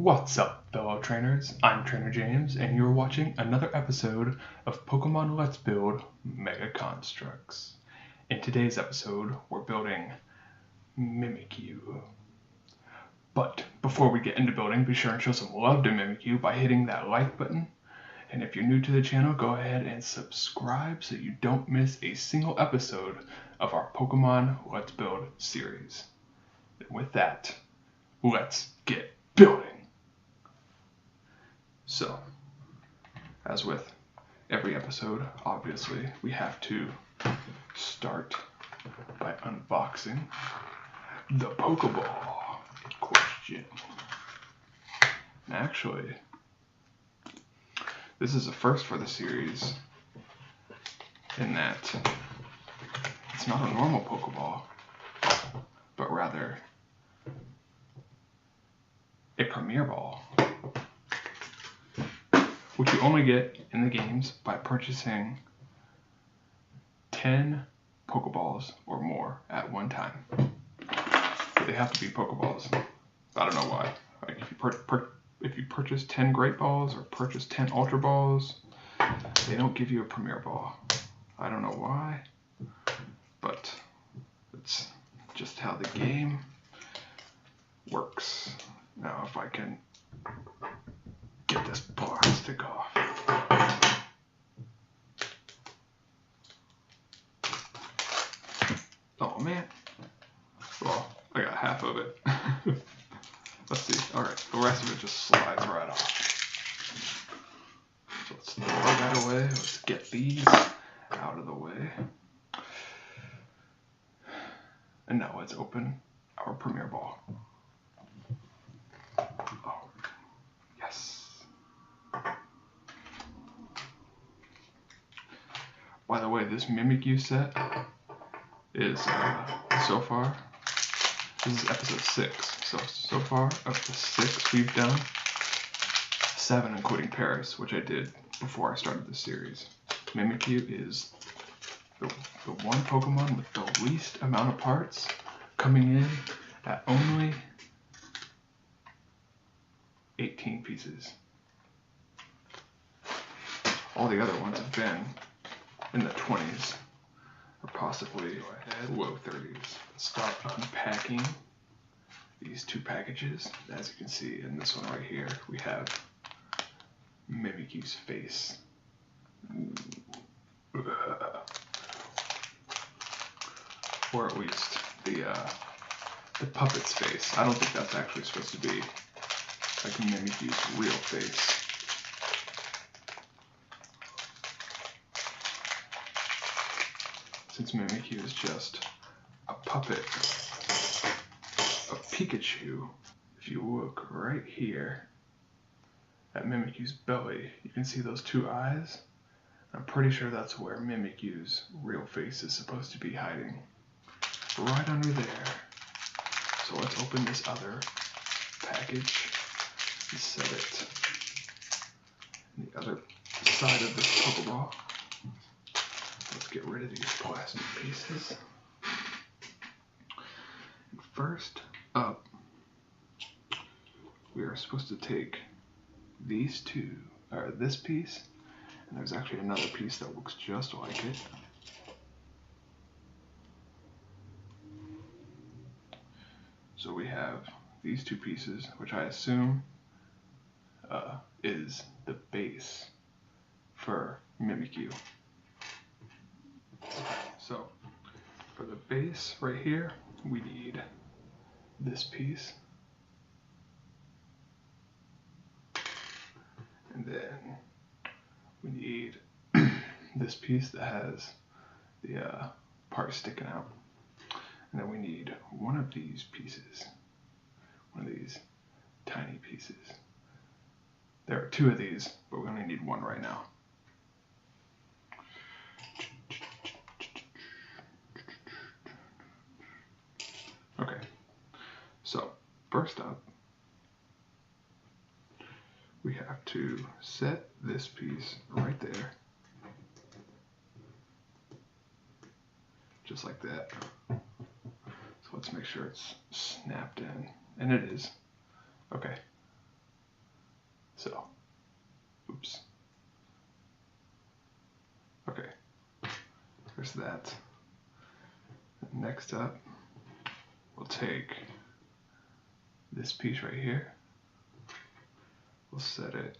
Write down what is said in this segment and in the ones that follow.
What's up, fellow trainers? I'm TrainerJames, and you're watching another episode of Pokemon Let's Build Mega Construx. In today's episode, we're building Mimikyu. But before we get into building, be sure and show some love to Mimikyu by hitting that like button. And if you're new to the channel, go ahead and subscribe so you don't miss a single episode of our Pokemon Let's Build series. And with that, let's get building. So, as with every episode, obviously, we have to start by unboxing the Pokeball in question. And actually, this is a first for the series in that it's not a normal Pokeball, but rather a Premier Ball, which you only get in the games by purchasing 10 Pokeballs or more at one time. But they have to be Pokeballs. I don't know why. Like if you purchase 10 Great Balls or purchase 10 Ultra Balls, they don't give you a Premier Ball. I don't know why, but it's just how the game works. Now if I can get this plastic off. Oh man. Well, I got half of it. Let's see. Alright, the rest of it just slides right off. So let's throw that away. Let's get these out of the way. And now let's open our Premier Ball. Oh, yes. By the way, this Mimikyu set is, so far, this is episode 6. So far, of the 6 we've done, 7 including Paris, which I did before I started the series. Mimikyu is the one Pokemon with the least amount of parts, coming in at only 18 pieces. All the other ones have been in the 20s, or possibly low 30s. Let's start unpacking these two packages. As you can see in this one right here, we have Mimikyu's face. Or at least the puppet's face. I don't think that's actually supposed to be like Mimikyu's real face. Since Mimikyu is just a puppet of Pikachu, if you look right here at Mimikyu's belly, you can see those two eyes. I'm pretty sure that's where Mimikyu's real face is supposed to be hiding. Right under there. So let's open this other package and set it on the other side of this Pokeball. Let's get rid of these plastic pieces. And first up, we are supposed to take these two, or this piece, and there's actually another piece that looks just like it. So we have these two pieces, which I assume is the base for Mimikyu. So for the base right here, we need this piece. And then we need this piece that has the part sticking out. And then we need one of these pieces, one of these tiny pieces. There are 2 of these, but we only need one right now. Okay, so first up, we have to set this piece right there, just like that. So let's make sure it's snapped in, and it is. Okay, So, oops. Okay, there's that. Next up, we'll take this piece right here. We'll set it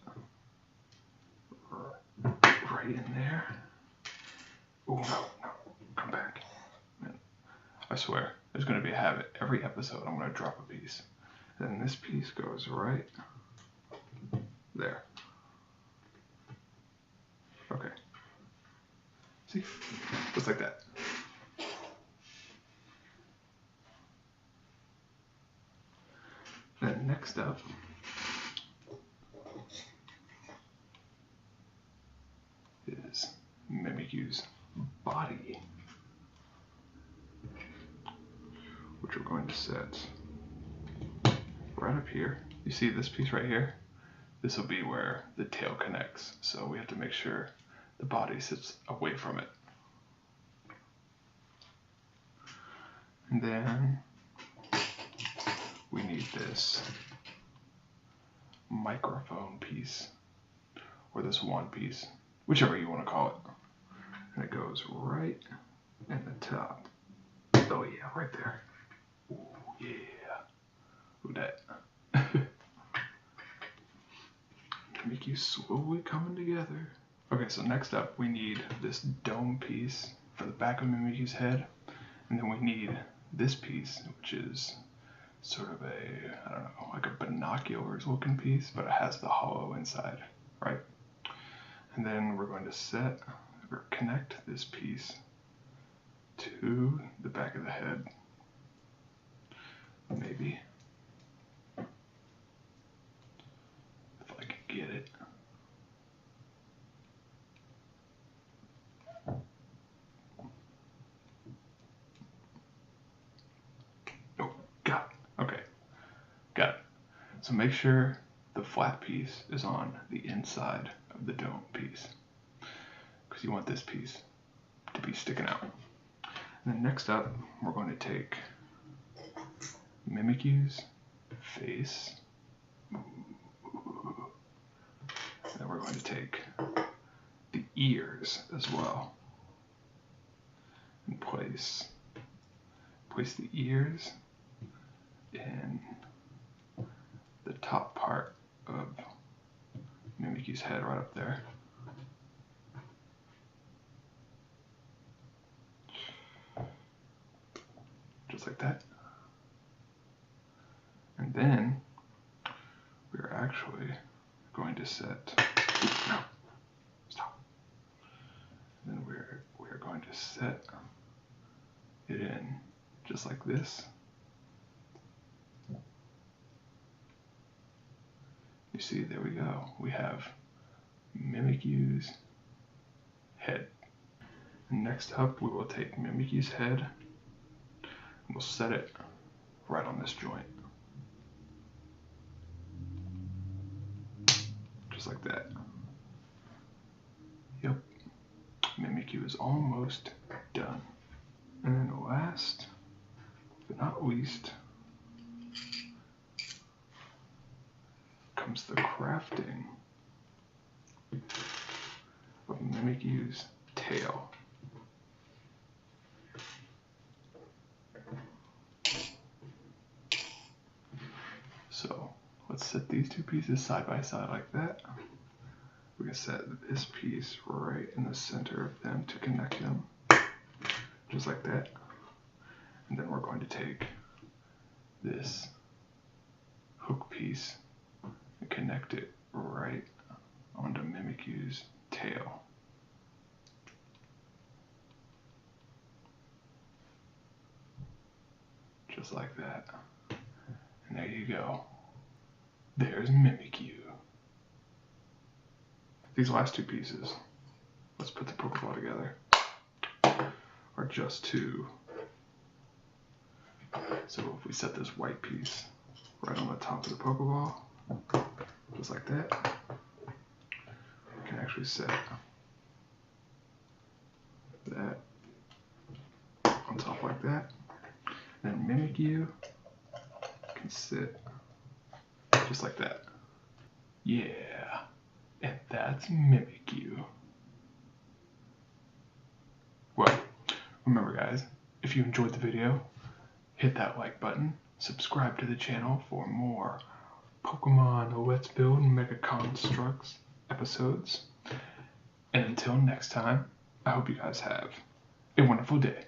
right in there. Oh no, come back. Man, I swear, there's going to be a habit. Every episode, I'm going to drop a piece. Then this piece goes right there. Okay. See? Just like that. Then next up, is Mimikyu's body, which we're going to set right up here. You see this piece right here? This will be where the tail connects, so we have to make sure the body sits away from it. And then we need this microphone piece, or this one piece, whichever you want to call it. And it goes right in the top. Oh yeah, right there. Ooh, yeah. Look at that. Mimikyu slowly coming together. Okay, so next up we need this dome piece for the back of Mimikyu's head. And then we need this piece, which is sort of a, I don't know, like a binoculars looking piece, but it has the hollow inside, right? And then we're going to set or connect this piece to the back of the head. Maybe. If I can get it. Oh, got it. Okay, got it. So make sure the flat piece is on the inside of the dome piece, because you want this piece to be sticking out. And then next up, we're going to take Mimikyu's face. And then we're going to take the ears as well. And place the ears in the top part of Mimikyu's head right up there. Just like that. And then we're actually going to set, no, stop. And then we're going to set it in just like this. You see, there we go. We have Mimikyu's head. And next up, we will take Mimikyu's head and we'll set it right on this joint. Just like that. Yep. Mimikyu is almost done. And then last but not least comes the crafting of Mimikyu's tail. So let's set these two pieces side by side like that. We can set this piece right in the center of them to connect them, just like that. And then we're going to take this hook piece and connect it right onto Mimikyu's tail. Just like that. And there you go. There's Mimikyu. These last two pieces, let's put the Pokeball together, are just two. So if we set this white piece right on the top of the Pokeball, just like that, we can actually set that on top like that. Then Mimikyu can sit just like that. Yeah, and that's Mimikyu. Well, remember guys, if you enjoyed the video, hit that like button, subscribe to the channel for more Pokemon Let's Build Mega Construx episodes. And until next time, I hope you guys have a wonderful day.